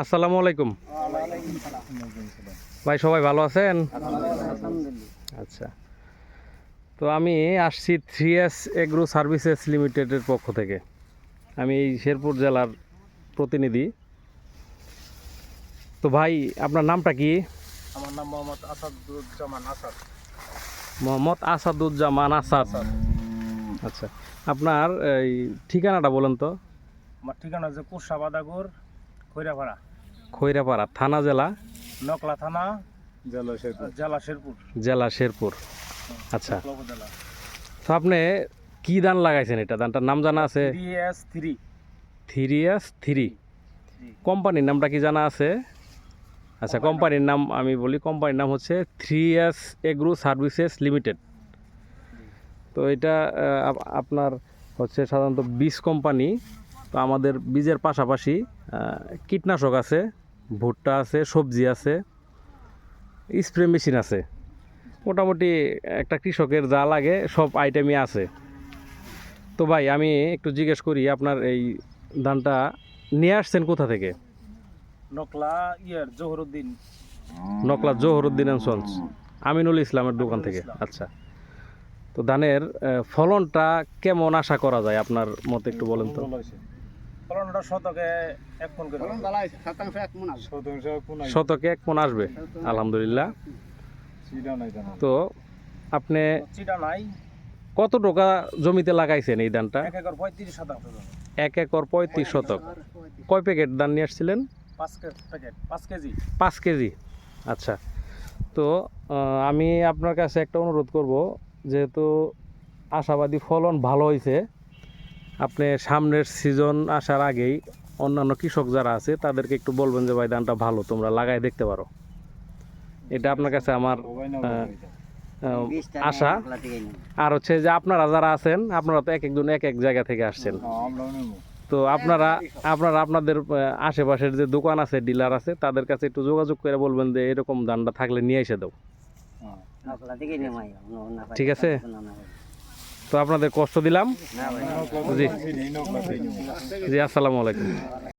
আসসালামু আলাইকুম ভাই, সবাই ভালো আছেন? আচ্ছা, তো আমি আসছি 3S এগ্রো সার্ভিসেস লিমিটেডের পক্ষ থেকে। আমি এই শেরপুর জেলার প্রতিনিধি। তো ভাই, আপনার নামটা কি? আমার নাম মোহাম্মদ আসাদুজ্জামান আসাদ। মোহাম্মদ আসাদুজ্জামান আসাদ। আচ্ছা, আপনার এই ঠিকানাটা বলেন তো। আমার ঠিকানা হচ্ছে কুরসা বাদাগুর, খৈরাপাড়া, খৈরাপাড়া থানা, জেলা নকলা থানা, জেলা শেরপুর। জেলা শেরপুর। আচ্ছা, উপজেলা। তো আপনি কি ধান লাগাইছেন? এটা ধানটার নাম জানা আছে? 3S3। 3S3 কোম্পানির নামটা কি জানা আছে? আচ্ছা, কোম্পানির নাম আমি বলি। কোম্পানির নাম হচ্ছে 3S এগ্রো সার্ভিসেস লিমিটেড। তো এটা আপনার হচ্ছে সাধারণত বীজ কোম্পানি। তো আমাদের বীজের পাশাপাশি কীটনাশক আছে, ভুট্টা আছে, সবজি আছে, স্প্রে মেশিন আছে। মোটামুটি একটা কৃষকের যা লাগে সব আইটেমই আছে। তো ভাই, আমি একটু জিজ্ঞেস করি, আপনার এই ধানটা নিয়ে আসছেন কোথা থেকে? নকলা জহুরুদ্দিন। নকলা জহুরুদ্দিন অ্যান্ড সন্স, আমিনুল ইসলামের দোকান থেকে। আচ্ছা, তো ধানের ফলনটা কেমন আশা করা যায় আপনার মতে, একটু বলেন তো। ফলনটা শতকে 1 মণ করে। শতকে 1 মণ আসবে, আলহামদুলিল্লাহ। তো আপনি চিটা নাই। কত টাকা জমিতে লাগাইছেন এই ধানটা? 1 একর 35 শতাংশ। 1 একর 35 শতক। কয় প্যাকেট ধান নিয়ে আসছিলেন? 5 প্যাকেট, 5 কেজি। 5 কেজি। আচ্ছা, তো আমি আপনার কাছে একটা অনুরোধ করব, যেহেতু আশাবাদী ফলন ভালো হয়েছে, আপনি সামনের সিজন আসার আগেই অন্যান্য কৃষক যারা আছে তাদেরকে একটু বলবেন যে ভাই, ধানটা ভালো, তোমরা লাগাই দেখতে পারো। এটা আপনার কাছে আমার আশা। আর হচ্ছে যে আপনারা যারা আছেন, আপনারা তো এক একজন এক এক জায়গা থেকে আসছেন। তো আপনারা আপনাদের আশেপাশের যে দোকান আছে, ডিলার আছে, তাদের কাছে একটু যোগাযোগ করে বলবেন যে এরকম ধানটা থাকলে নিয়ে এসে দাও। ঠিক আছে, তো আপনাদের কষ্ট দিলাম। জি জি, আসসালামু আলাইকুম।